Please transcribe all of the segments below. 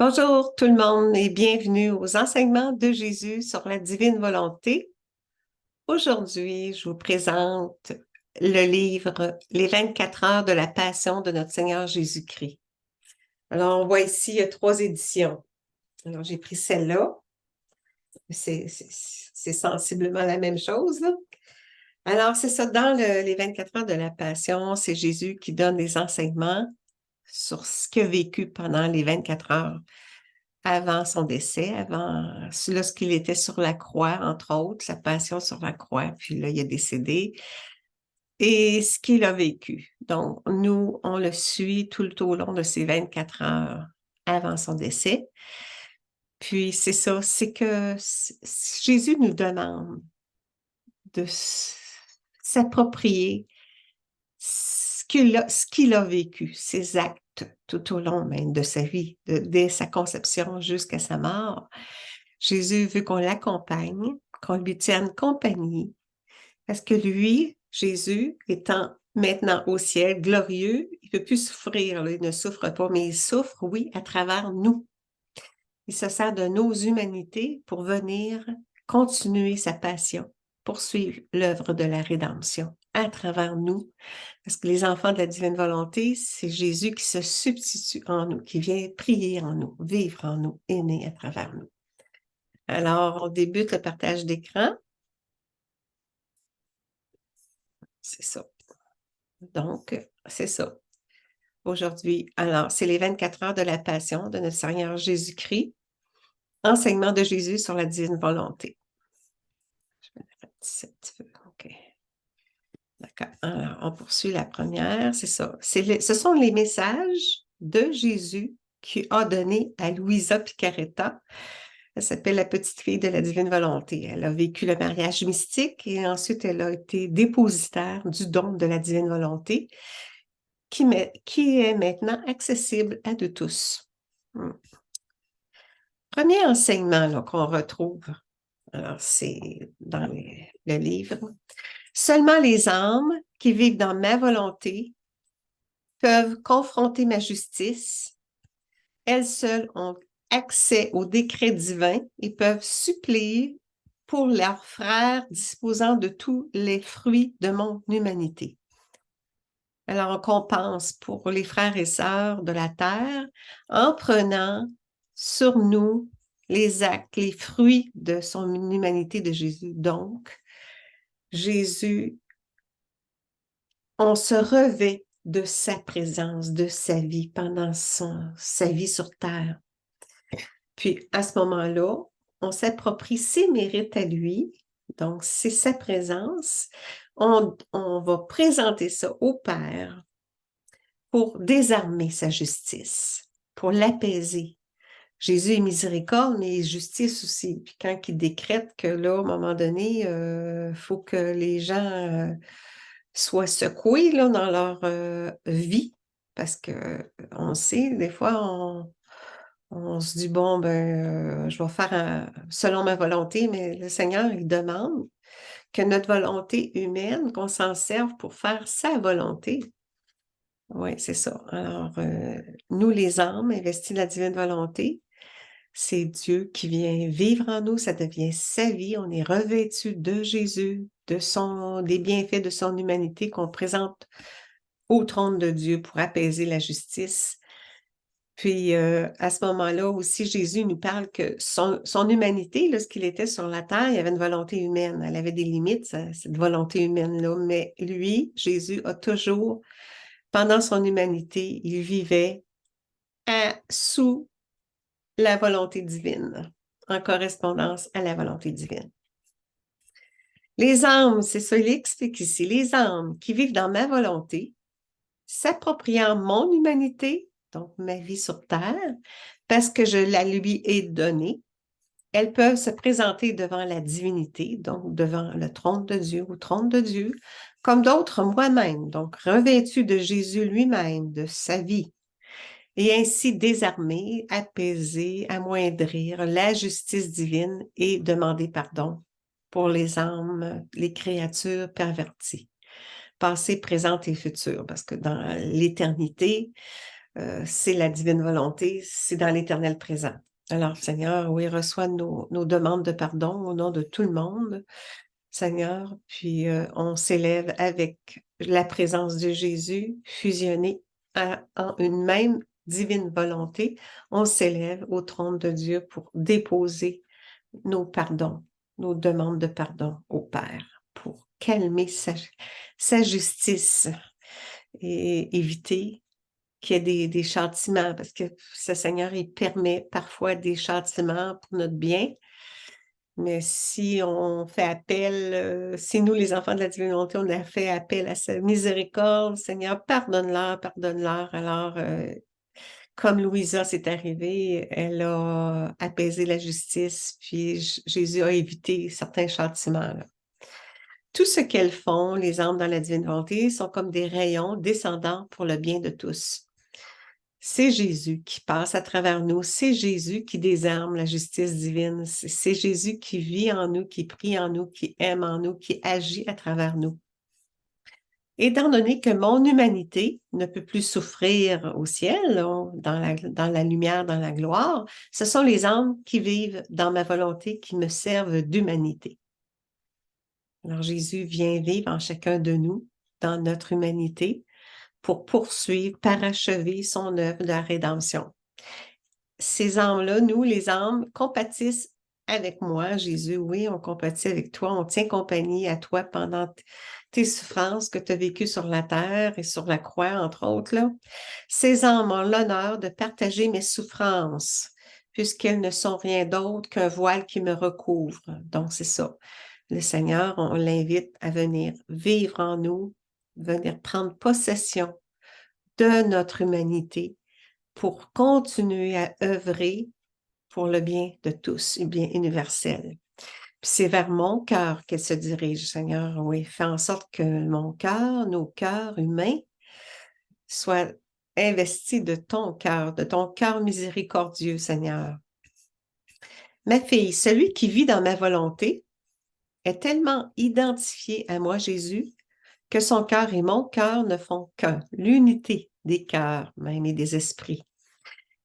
Bonjour tout le monde et bienvenue aux enseignements de Jésus sur la divine volonté. Aujourd'hui, je vous présente le livre Les 24 heures de la Passion de notre Seigneur Jésus-Christ. Alors, on voit ici, il y a 3 éditions. Alors, j'ai pris celle-là. C'est sensiblement la même chose, là. Alors, c'est ça, dans les 24 heures de la Passion, c'est Jésus qui donne des enseignements sur ce qu'il a vécu pendant les 24 heures avant son décès, lorsqu'il était sur la croix, entre autres, sa passion sur la croix, puis là, il est décédé, et ce qu'il a vécu. Donc, nous, on le suit tout au long de ces 24 heures avant son décès. Puis, c'est ça, c'est que Jésus nous demande de s'approprier ce qu'il a vécu, ses actes tout au long même de sa vie, dès sa conception jusqu'à sa mort. Jésus veut qu'on l'accompagne, qu'on lui tienne compagnie, parce que lui, Jésus, étant maintenant au ciel, glorieux, il ne peut plus souffrir, là, il ne souffre pas, mais il souffre, oui, à travers nous. Il se sert de nos humanités pour venir continuer sa passion, poursuivre l'œuvre de la rédemption à travers nous. Parce que les enfants de la divine volonté, c'est Jésus qui se substitue en nous, qui vient prier en nous, vivre en nous, aimer à travers nous. Alors, on débute le partage d'écran. C'est ça. Donc, c'est ça. Aujourd'hui, alors, c'est les 24 heures de la Passion de notre Seigneur Jésus-Christ. Enseignement de Jésus sur la divine volonté. Je vais mettre un petit peu. OK. D'accord. Alors, on poursuit la première. C'est ça. Ce sont les messages de Jésus qu'il a donnés à Louisa Picaretta. Elle s'appelle la petite fille de la divine volonté. Elle a vécu le mariage mystique et ensuite elle a été dépositaire du don de la divine volonté qui est maintenant accessible à de tous. Premier enseignement qu'on retrouve, alors c'est dans le livre. Seulement les âmes qui vivent dans ma volonté peuvent confronter ma justice. Elles seules ont accès au décret divin et peuvent suppléer pour leurs frères disposant de tous les fruits de mon humanité. Alors, on compense pour les frères et sœurs de la terre en prenant sur nous les actes, les fruits de son humanité de Jésus. Donc, Jésus, on se revêt de sa présence, de sa vie pendant sa vie sur terre. Puis, à ce moment-là, on s'approprie ses mérites à lui, donc c'est sa présence. On va présenter ça au Père pour désarmer sa justice, pour l'apaiser. Jésus est miséricorde, mais il est justice aussi. Puis quand il décrète que là, à un moment donné, faut que les gens soient secoués là, dans leur vie, parce que on sait, des fois, on se dit, bon, ben, je vais faire selon ma volonté, mais le Seigneur, il demande que notre volonté humaine, qu'on s'en serve pour faire sa volonté. Oui, c'est ça. Alors, nous, les âmes investies de la divine volonté, c'est Dieu qui vient vivre en nous, ça devient sa vie, on est revêtu de Jésus, des bienfaits de son humanité qu'on présente au trône de Dieu pour apaiser la justice. Puis, à ce moment-là aussi, Jésus nous parle que son humanité, lorsqu'il était sur la terre, il avait une volonté humaine. Elle avait des limites, cette volonté humaine-là. Mais lui, Jésus, a toujours, pendant son humanité, il vivait sous la volonté divine, en correspondance à la volonté divine. Les âmes, c'est ça, il explique ici, les âmes qui vivent dans ma volonté, s'appropriant mon humanité, donc ma vie sur terre, parce que je la lui ai donnée, elles peuvent se présenter devant la divinité, donc devant le trône de Dieu, au trône de Dieu, comme d'autres moi-même, donc revêtues de Jésus lui-même, de sa vie, et ainsi désarmer, apaiser, amoindrir la justice divine et demander pardon pour les âmes, les créatures perverties, passées, présentes et futures, parce que dans l'éternité, c'est la divine volonté, c'est dans l'éternel présent. Alors, Seigneur, oui, reçois nos demandes de pardon au nom de tout le monde, Seigneur, puis on s'élève avec la présence de Jésus fusionnée en une même divine volonté. On s'élève au trône de Dieu pour déposer nos pardons, nos demandes de pardon au Père, pour calmer sa justice et éviter qu'il y ait des châtiments, parce que ce Seigneur, il permet parfois des châtiments pour notre bien. Mais si on fait appel, si nous, les enfants de la divine volonté, on a fait appel à sa miséricorde, Seigneur, pardonne-leur, pardonne-leur. Alors, comme Louisa, c'est arrivé, elle a apaisé la justice, puis Jésus a évité certains châtiments, là. Tout ce qu'elles font, les âmes dans la divine volonté, sont comme des rayons descendants pour le bien de tous. C'est Jésus qui passe à travers nous, c'est Jésus qui désarme la justice divine, c'est Jésus qui vit en nous, qui prie en nous, qui aime en nous, qui agit à travers nous. Étant donné que mon humanité ne peut plus souffrir au ciel, dans la lumière, dans la gloire, ce sont les âmes qui vivent dans ma volonté qui me servent d'humanité. Alors Jésus vient vivre en chacun de nous, dans notre humanité, pour poursuivre, parachever son œuvre de la rédemption. Ces âmes-là, nous, les âmes, compatissent avec moi, Jésus. Oui, on compatit avec toi, on tient compagnie à toi pendant tes souffrances que tu as vécues sur la terre et sur la croix, entre autres, là. Ces âmes ont l'honneur de partager mes souffrances, puisqu'elles ne sont rien d'autre qu'un voile qui me recouvre. Donc, c'est ça. Le Seigneur, on l'invite à venir vivre en nous, venir prendre possession de notre humanité pour continuer à œuvrer pour le bien de tous, le bien universel. Puis c'est vers mon cœur qu'elle se dirige, Seigneur. Oui, fais en sorte que mon cœur, nos cœurs humains, soient investis de ton cœur miséricordieux, Seigneur. Ma fille, celui qui vit dans ma volonté est tellement identifié à moi, Jésus, que son cœur et mon cœur ne font qu'un, l'unité des cœurs même et des esprits.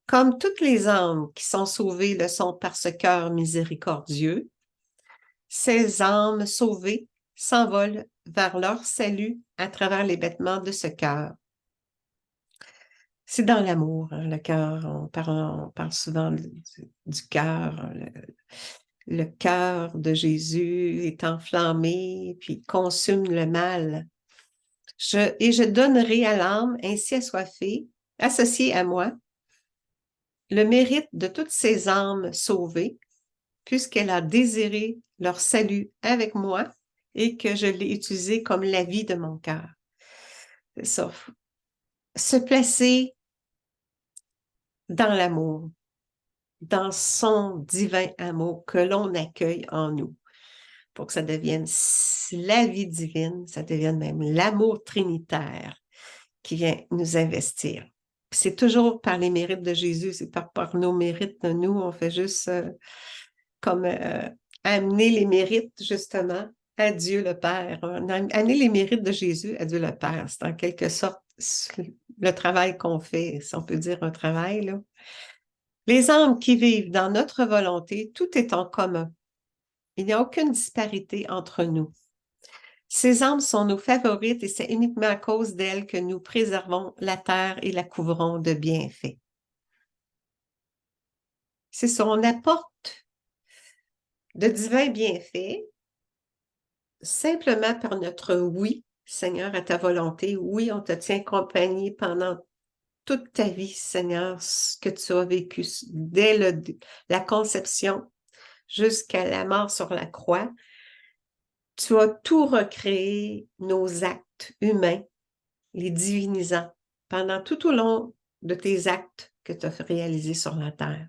Comme toutes les âmes qui sont sauvées le sont par ce cœur miséricordieux, ces âmes sauvées s'envolent vers leur salut à travers les vêtements de ce cœur. C'est dans l'amour, hein, le cœur. On parle souvent du cœur. Le cœur de Jésus est enflammé, puis consume le mal. Et je donnerai à l'âme ainsi assoiffée, associée à moi, le mérite de toutes ces âmes sauvées, puisqu'elle a désiré leur salut avec moi et que je l'ai utilisé comme la vie de mon cœur. C'est ça. Se placer dans l'amour, dans son divin amour que l'on accueille en nous, pour que ça devienne la vie divine, ça devienne même l'amour trinitaire qui vient nous investir. C'est toujours par les mérites de Jésus, c'est par nos mérites. Nous, on fait juste amener les mérites, justement, à Dieu le Père. Amener les mérites de Jésus à Dieu le Père. C'est en quelque sorte le travail qu'on fait, si on peut dire un travail, là. Les âmes qui vivent dans notre volonté, tout est en commun. Il n'y a aucune disparité entre nous. Ces âmes sont nos favorites et c'est uniquement à cause d'elles que nous préservons la terre et la couvrons de bienfaits. C'est ça, on apporte de divins bienfaits simplement par notre oui, Seigneur, à ta volonté. Oui, on te tient compagnie pendant toute ta vie, Seigneur, ce que tu as vécu dès la conception jusqu'à la mort sur la croix. Tu as tout recréé, nos actes humains, les divinisant, pendant tout au long de tes actes que tu as réalisés sur la terre.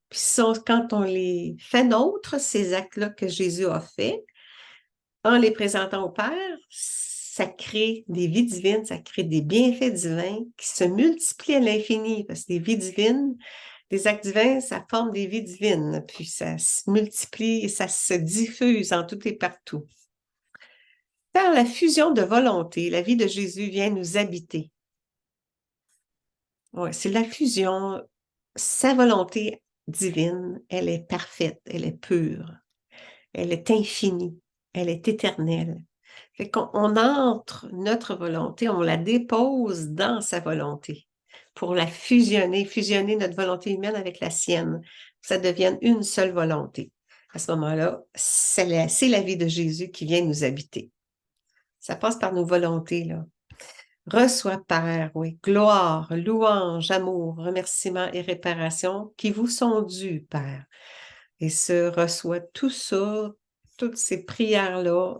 Puis quand on les fait nôtres, ces actes-là que Jésus a fait, en les présentant au Père, ça crée des vies divines, ça crée des bienfaits divins qui se multiplient à l'infini, parce que des vies divines, des actes divins, ça forme des vies divines, puis ça se multiplie et ça se diffuse en tout et partout. Par la fusion de volonté, la vie de Jésus vient nous habiter. Ouais, c'est la fusion. Sa volonté divine, elle est parfaite, elle est pure, elle est infinie, elle est éternelle. Fait qu'on entre notre volonté, on la dépose dans sa volonté pour la fusionner notre volonté humaine avec la sienne, que ça devienne une seule volonté. À ce moment-là, c'est la vie de Jésus qui vient nous habiter. Ça passe par nos volontés, là. Reçois, Père, oui, gloire, louange, amour, remerciements et réparation qui vous sont dus, Père. Et ce reçoit tout ça, toutes ces prières-là,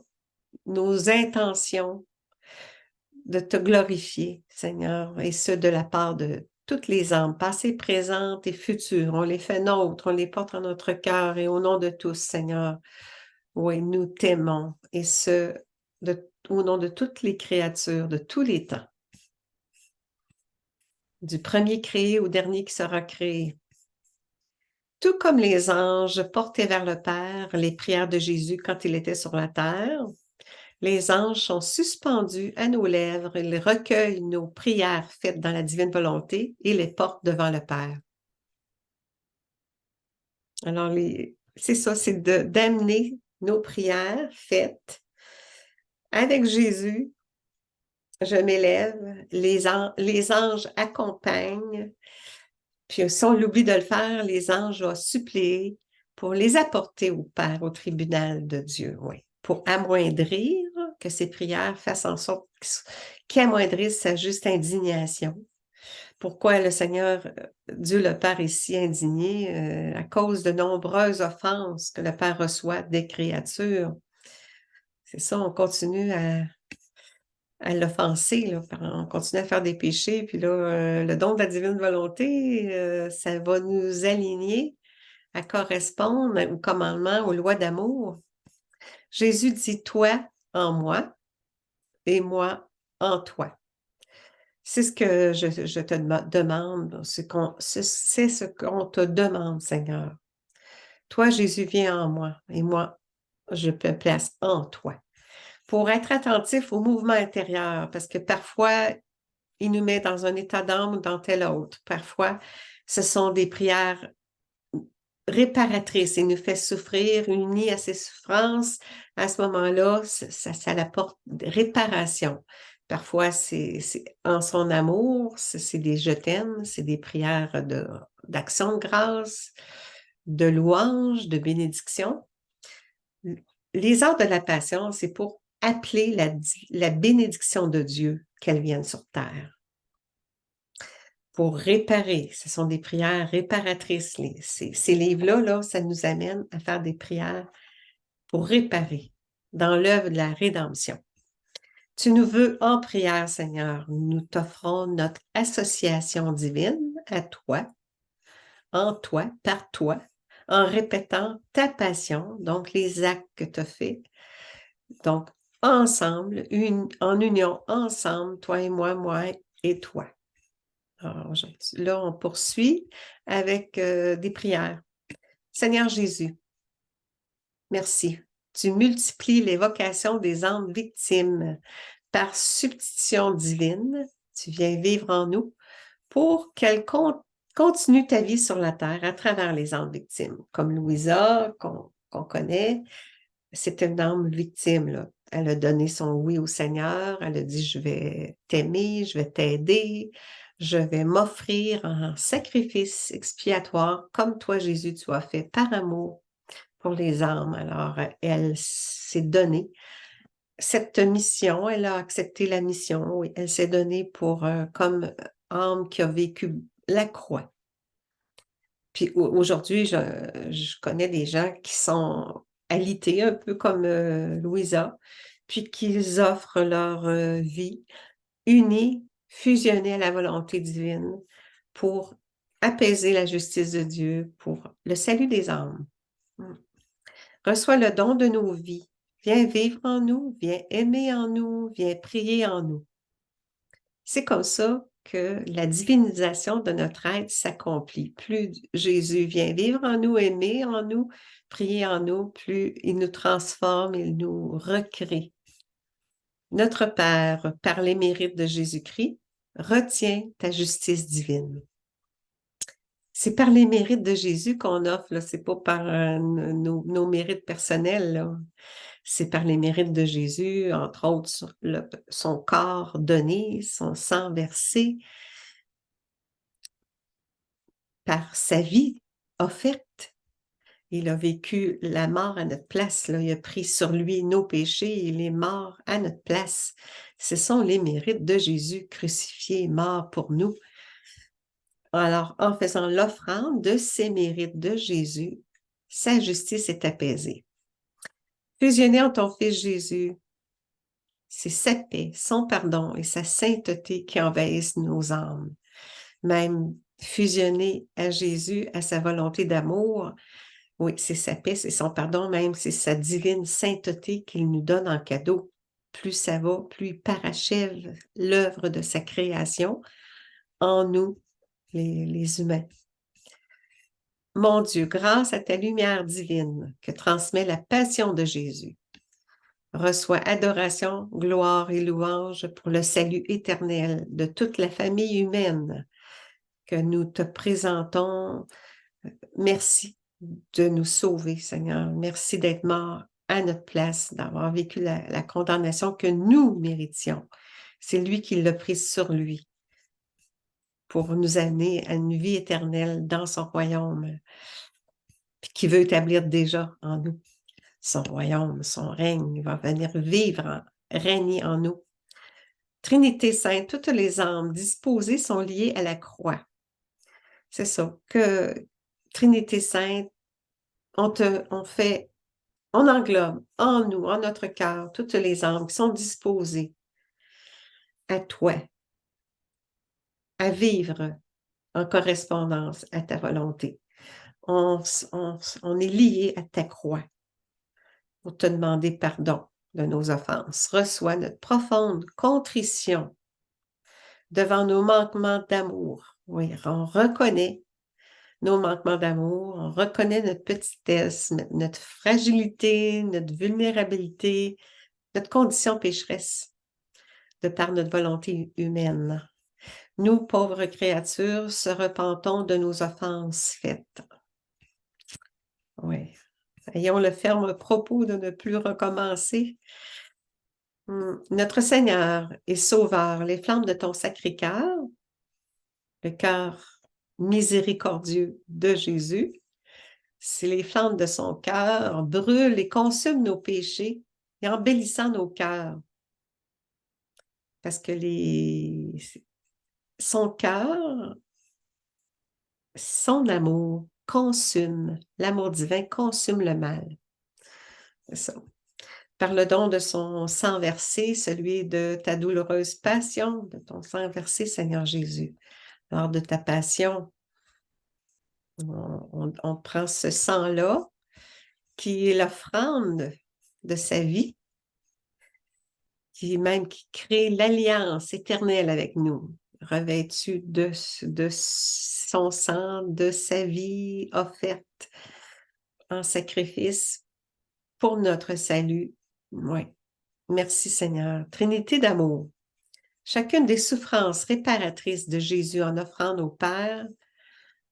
nos intentions de te glorifier, Seigneur, et ce de la part de toutes les âmes, passées, présentes et futures. On les fait nôtres, on les porte en notre cœur et au nom de tous, Seigneur. Oui, nous t'aimons et ce, au nom de toutes les créatures de tous les temps, du premier créé au dernier qui sera créé. Tout comme les anges portaient vers le Père les prières de Jésus quand il était sur la terre, les anges sont suspendus à nos lèvres, ils recueillent nos prières faites dans la divine volonté et les portent devant le Père. Alors, c'est ça, c'est d'amener nos prières faites avec Jésus. Je m'élève, les anges accompagnent, puis si on l'oublie de le faire, les anges vont supplier pour les apporter au Père, au tribunal de Dieu, oui, pour amoindrir, que ces prières fassent en sorte qu'ils amoindrissent sa juste indignation. Pourquoi le Seigneur, Dieu le Père est si indigné? À cause de nombreuses offenses que le Père reçoit des créatures. C'est ça, on continue à l'offenser, là. On continue à faire des péchés, puis là, le don de la divine volonté, ça va nous aligner à correspondre au commandement, aux lois d'amour. Jésus dit, toi en moi et moi en toi. C'est ce que je te demande, c'est ce qu'on te demande, Seigneur. Toi, Jésus, viens en moi et moi, je me place en toi. Pour être attentif au mouvement intérieur, parce que parfois, il nous met dans un état d'âme ou dans tel autre. Parfois, ce sont des prières réparatrices. Il nous fait souffrir, unis à ses souffrances. À ce moment-là, ça apporte réparation. Parfois, c'est en son amour, c'est des je t'aime, c'est des prières d'action de grâce, de louange, de bénédiction. Les heures de la passion, c'est pour appeler la bénédiction de Dieu qu'elle vienne sur terre. Pour réparer. Ce sont des prières réparatrices. Ces livres-là, là, ça nous amène à faire des prières pour réparer dans l'œuvre de la rédemption. Tu nous veux en prière, Seigneur. Nous t'offrons notre association divine à toi, en toi, par toi, en répétant ta passion, donc les actes que tu as faits. Donc, ensemble, en union, ensemble, toi et moi et toi. Alors, là, on poursuit avec des prières. Seigneur Jésus, merci. Tu multiplies l'évocation des âmes victimes par substitution divine. Tu viens vivre en nous pour qu'elles continuent ta vie sur la terre à travers les âmes victimes. Comme Louisa, qu'on connaît, c'est une âme victime, là. Elle a donné son oui au Seigneur. Elle a dit, je vais t'aimer, je vais t'aider, je vais m'offrir en sacrifice expiatoire, comme toi, Jésus, tu as fait par amour pour les âmes. Alors, elle s'est donnée cette mission, elle a accepté la mission, oui, elle s'est donnée pour, comme âme qui a vécu la croix. Puis aujourd'hui, je connais des gens qui sont alités, un peu comme Louisa, puis qu'ils offrent leur vie unie, fusionnée à la volonté divine pour apaiser la justice de Dieu, pour le salut des âmes. Reçois le don de nos vies. Viens vivre en nous, viens aimer en nous, viens prier en nous. C'est comme ça que la divinisation de notre être s'accomplit. Plus Jésus vient vivre en nous, aimer en nous, prier en nous, plus il nous transforme, il nous recrée. Notre Père, par les mérites de Jésus-Christ, retiens ta justice divine. C'est par les mérites de Jésus qu'on offre, là. C'est pas par nos mérites personnels, là. C'est par les mérites de Jésus, entre autres son corps donné, son sang versé, par sa vie offerte. Il a vécu la mort à notre place, là. Il a pris sur lui nos péchés, il est mort à notre place. Ce sont les mérites de Jésus crucifié, mort pour nous. Alors, en faisant l'offrande de ces mérites de Jésus, sa justice est apaisée. Fusionné en ton Fils Jésus, c'est sa paix, son pardon et sa sainteté qui envahissent nos âmes. Même fusionné à Jésus, à sa volonté d'amour, oui, c'est sa paix, c'est son pardon, même c'est sa divine sainteté qu'il nous donne en cadeau. Plus ça va, plus il parachève l'œuvre de sa création en nous, les humains. Mon Dieu, grâce à ta lumière divine que transmet la passion de Jésus, reçois adoration, gloire et louange pour le salut éternel de toute la famille humaine que nous te présentons. Merci de nous sauver, Seigneur. Merci d'être mort à notre place, d'avoir vécu la condamnation que nous méritions. C'est lui qui l'a prise sur lui pour nous amener à une vie éternelle dans son royaume, puis qui veut établir déjà en nous son royaume, son règne. Il va venir vivre, régner en nous. Trinité sainte, toutes les âmes disposées sont liées à la croix. C'est ça, que Trinité sainte, on englobe en nous, en notre cœur, toutes les âmes qui sont disposées à toi, à vivre en correspondance à ta volonté. On est lié à ta croix pour te demander pardon de nos offenses. Reçois notre profonde contrition devant nos manquements d'amour. Oui, on reconnaît nos manquements d'amour, on reconnaît notre petitesse, notre fragilité, notre vulnérabilité, notre condition pécheresse de par notre volonté humaine. Nous, pauvres créatures, se repentons de nos offenses faites. Oui. Ayons le ferme propos de ne plus recommencer. Notre Seigneur et Sauveur, les flammes de ton sacré-cœur, le cœur miséricordieux de Jésus, si les flammes de son cœur brûlent et consument nos péchés et embellissant nos cœurs, parce que son cœur, son amour consume, l'amour divin consume le mal. C'est ça. Par le don de son sang versé, celui de ta douloureuse passion, de ton sang versé, Seigneur Jésus. Lors de ta passion, on prend ce sang-là, qui est l'offrande de sa vie, qui crée l'alliance éternelle avec nous, revêtu de son sang, de sa vie offerte en sacrifice pour notre salut. Oui. Merci Seigneur. Trinité d'amour. Chacune des souffrances réparatrices de Jésus en offrant au Père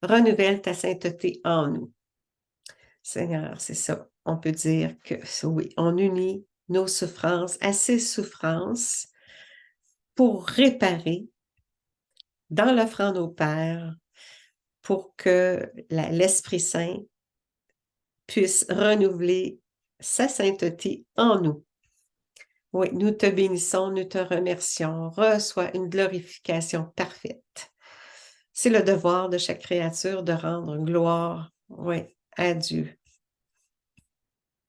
renouvelle ta sainteté en nous. Seigneur, c'est ça. On peut dire que oui, on unit nos souffrances à ses souffrances pour réparer dans l'offrande au Père pour que l'Esprit Saint puisse renouveler sa sainteté en nous. Oui, nous te bénissons, nous te remercions. Reçois une glorification parfaite. C'est le devoir de chaque créature de rendre gloire, oui, à Dieu.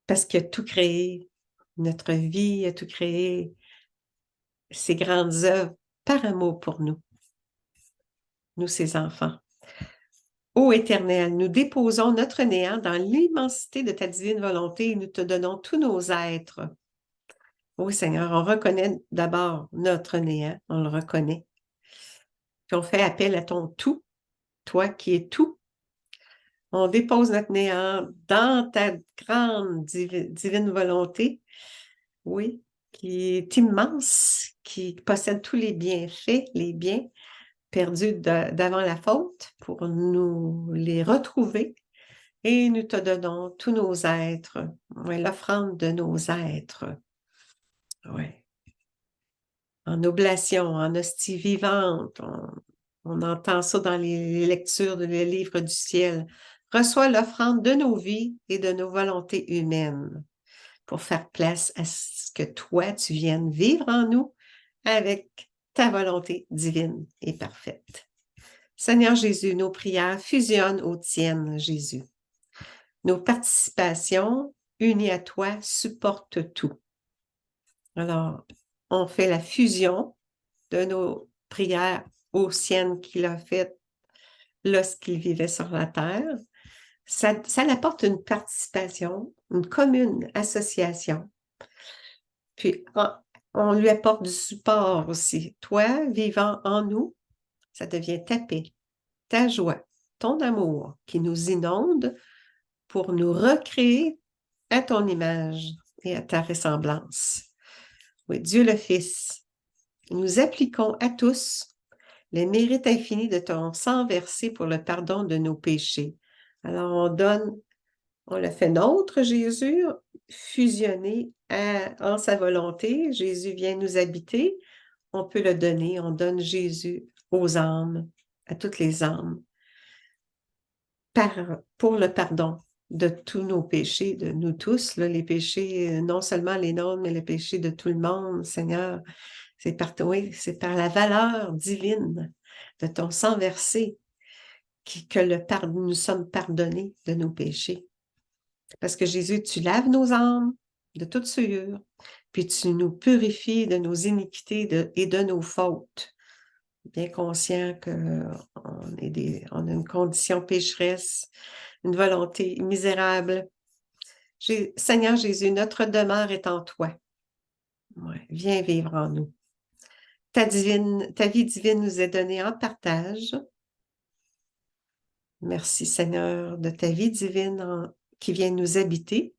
Parce qu'il a tout créé, notre vie a tout créé, ses grandes œuvres par amour pour nous, ses enfants. Ô Éternel, nous déposons notre néant dans l'immensité de ta divine volonté et nous te donnons tous nos êtres. Oui, Seigneur, on reconnaît d'abord notre néant, on le reconnaît. Puis on fait appel à ton tout, toi qui es tout. On dépose notre néant dans ta grande divine volonté, oui, qui est immense, qui possède tous les bienfaits, les biens perdus d'avant la faute, pour nous les retrouver. Et nous te donnons tous nos êtres, ouais, l'offrande de nos êtres, ouais. En oblation, en hostie vivante. On entend ça dans les lectures des livres du ciel. Reçois l'offrande de nos vies et de nos volontés humaines pour faire place à ce que toi, tu viennes vivre en nous avec ta volonté divine et parfaite. Seigneur Jésus, nos prières fusionnent aux tiennes, Jésus. Nos participations unies à toi supportent tout. Alors, on fait la fusion de nos prières aux siennes qu'il a faites lorsqu'il vivait sur la terre. Ça apporte une participation, une commune association. Puis, on lui apporte du support aussi. Toi, vivant en nous, ça devient ta paix, ta joie, ton amour qui nous inonde pour nous recréer à ton image et à ta ressemblance. Oui, Dieu le Fils, nous appliquons à tous les mérites infinis de ton sang versé pour le pardon de nos péchés. Alors, on le fait nôtre, Jésus, fusionné en sa volonté. Jésus vient nous habiter. On peut le donner. On donne Jésus aux âmes, à toutes les âmes, pour le pardon de tous nos péchés, de nous tous, là, les péchés, non seulement les nôtres, mais les péchés de tout le monde, Seigneur. C'est par la valeur divine de ton sang versé que nous sommes pardonnés de nos péchés. Parce que Jésus, tu laves nos âmes de toute souillure, puis tu nous purifies de nos iniquités et de nos fautes. Bien conscient qu'on a une condition pécheresse, une volonté misérable. Seigneur Jésus, notre demeure est en toi. Ouais, viens vivre en nous. Ta vie divine nous est donnée en partage. Merci Seigneur de ta vie divine qui vient nous habiter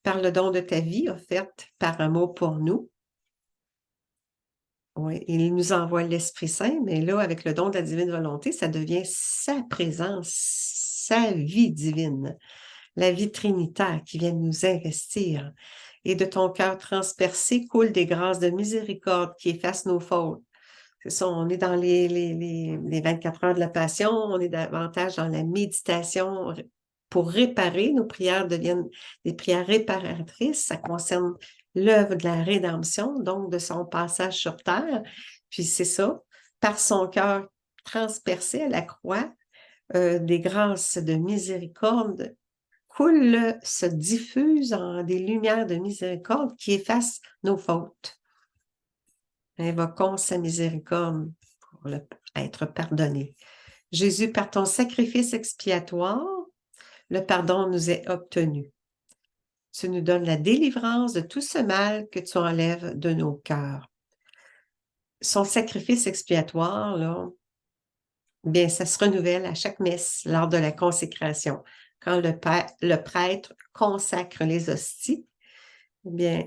par le don de ta vie offerte par amour pour nous. Oui, il nous envoie l'Esprit Saint, mais là, avec le don de la divine volonté, ça devient sa présence, sa vie divine, la vie trinitaire qui vient nous investir. Et de ton cœur transpercé coulent des grâces de miséricorde qui effacent nos fautes. C'est ça, on est dans les 24 heures de la Passion, on est davantage dans la méditation pour réparer. Nos prières deviennent des prières réparatrices. Ça concerne l'œuvre de la rédemption, donc de son passage sur terre. Puis c'est ça, par son cœur transpercé à la croix, des grâces de miséricorde coulent, se diffusent en des lumières de miséricorde qui effacent nos fautes. Invoquons sa miséricorde pour être pardonné. Jésus, par ton sacrifice expiatoire, le pardon nous est obtenu. Tu nous donnes la délivrance de tout ce mal que tu enlèves de nos cœurs. Son sacrifice expiatoire, là, bien, ça se renouvelle à chaque messe lors de la consécration. Quand le prêtre consacre les hosties, bien,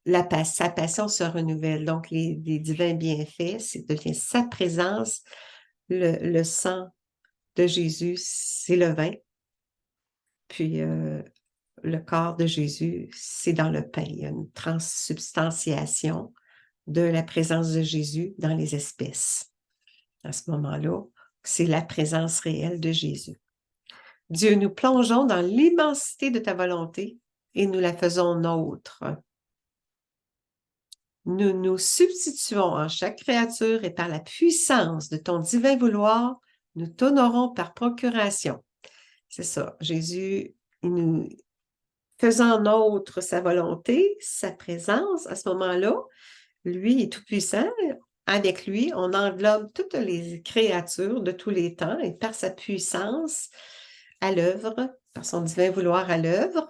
sa passion se renouvelle. Donc, les divins bienfaits, c'est devient sa présence. Le sang de Jésus, c'est le vin. Puis, le corps de Jésus, c'est dans le pain. Il y a une transsubstantiation de la présence de Jésus dans les espèces. À ce moment-là, c'est la présence réelle de Jésus. Dieu, nous plongeons dans l'immensité de ta volonté et nous la faisons nôtre. Nous nous substituons en chaque créature et par la puissance de ton divin vouloir, nous t'honorons par procuration. C'est ça, Jésus, nous faisant nôtre sa volonté, sa présence, à ce moment-là, lui est tout-puissant. Avec lui, on englobe toutes les créatures de tous les temps et par sa puissance à l'œuvre, par son divin vouloir à l'œuvre,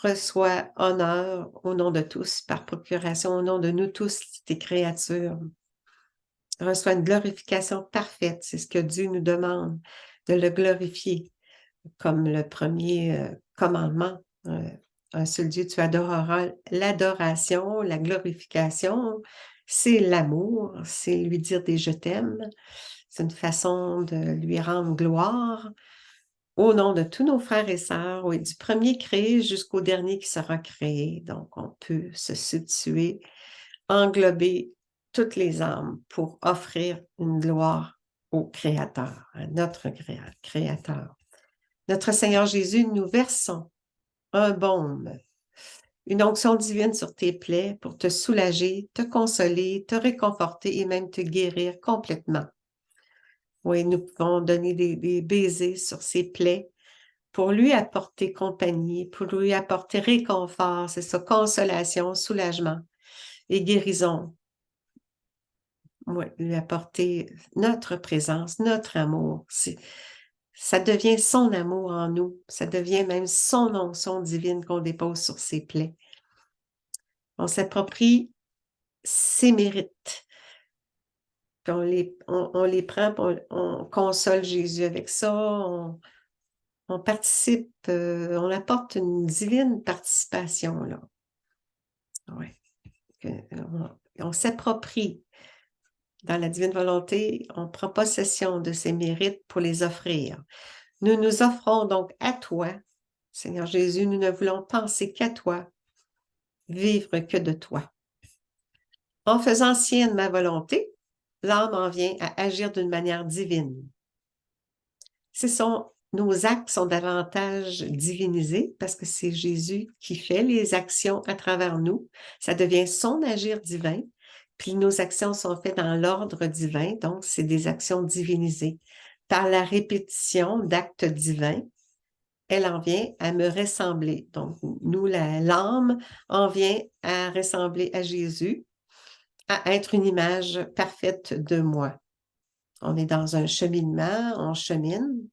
reçoit honneur au nom de tous, par procuration au nom de nous tous, tes créatures. Reçoit une glorification parfaite, c'est ce que Dieu nous demande, de le glorifier comme le premier commandement un seul Dieu, tu adoreras l'adoration, la glorification, c'est l'amour, c'est lui dire des je t'aime, c'est une façon de lui rendre gloire au nom de tous nos frères et sœurs, oui, du premier créé jusqu'au dernier qui sera créé. Donc, on peut se situer, englober toutes les âmes pour offrir une gloire au Créateur, à notre Créateur. Notre Seigneur Jésus, nous versons un baume, une onction divine sur tes plaies pour te soulager, te consoler, te réconforter et même te guérir complètement. Oui, nous pouvons donner des baisers sur ses plaies pour lui apporter compagnie, pour lui apporter réconfort, c'est ça, consolation, soulagement et guérison. Oui, lui apporter notre présence, notre amour. Ça devient son amour en nous. Ça devient même son onction divine qu'on dépose sur ses plaies. On s'approprie ses mérites. Puis on les prend, on console Jésus avec ça, on participe, on apporte une divine participation, là. Ouais. On s'approprie dans la divine volonté, on prend possession de ses mérites pour les offrir. Nous nous offrons donc à toi, Seigneur Jésus, nous ne voulons penser qu'à toi, vivre que de toi. En faisant sienne ma volonté, l'âme en vient à agir d'une manière divine. Nos actes sont davantage divinisés parce que c'est Jésus qui fait les actions à travers nous. Ça devient son agir divin. Puis nos actions sont faites dans l'ordre divin, donc c'est des actions divinisées. Par la répétition d'actes divins, elle en vient à me ressembler. Donc, nous, l'âme en vient à ressembler à Jésus, à être une image parfaite de moi. On est dans un cheminement, on chemine,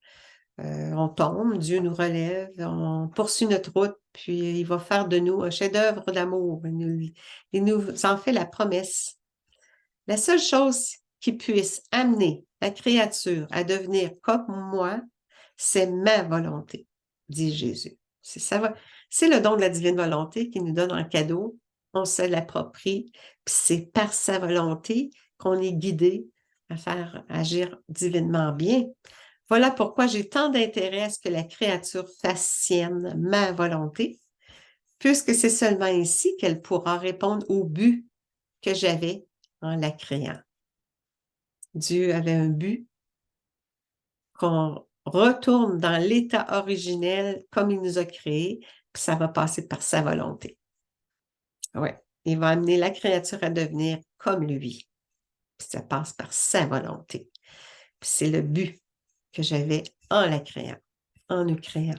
on tombe, Dieu nous relève, on poursuit notre route, puis il va faire de nous un chef-d'œuvre d'amour. Il nous en fait la promesse. La seule chose qui puisse amener la créature à devenir comme moi, c'est ma volonté, dit Jésus. C'est le don de la divine volonté qui nous donne en cadeau. On se l'approprie, puis c'est par sa volonté qu'on est guidé à faire agir divinement bien. Voilà pourquoi j'ai tant d'intérêt à ce que la créature fasse sienne ma volonté, puisque c'est seulement ainsi qu'elle pourra répondre au but que j'avais en la créant. Dieu avait un but, qu'on retourne dans l'état originel comme il nous a créés, puis ça va passer par sa volonté. Oui, il va amener la créature à devenir comme lui. Puis ça passe par sa volonté. Puis c'est le but que j'avais en la créant, en nous créant.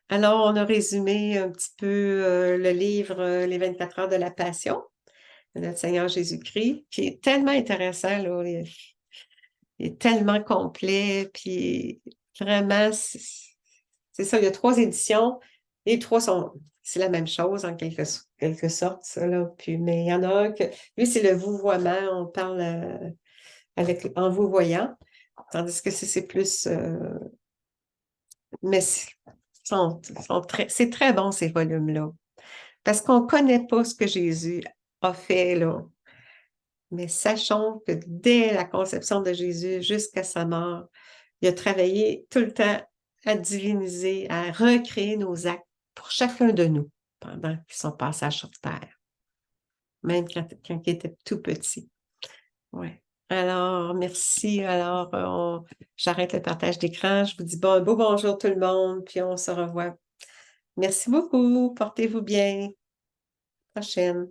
Alors, on a résumé un petit peu le livre Les 24 heures de la Passion de notre Seigneur Jésus-Christ, qui est tellement intéressant, là. Il est tellement complet, puis vraiment, c'est ça, il y a 3 éditions, les 3 c'est la même chose en quelque sorte, ça, là. Puis, mais il y en a un que, lui, c'est le vouvoiement, on parle en vous voyant, tandis que c'est plus, mais c'est très bon, ces volumes-là, parce qu'on ne connaît pas ce que Jésus a fait, là. Mais sachons que dès la conception de Jésus jusqu'à sa mort, il a travaillé tout le temps à diviniser, à recréer nos actes pour chacun de nous pendant son passage sur Terre, même quand il était tout petit. Ouais. Alors, merci. Alors, j'arrête le partage d'écran. Je vous dis un beau bonjour tout le monde, puis on se revoit. Merci beaucoup. Portez-vous bien. Prochaine.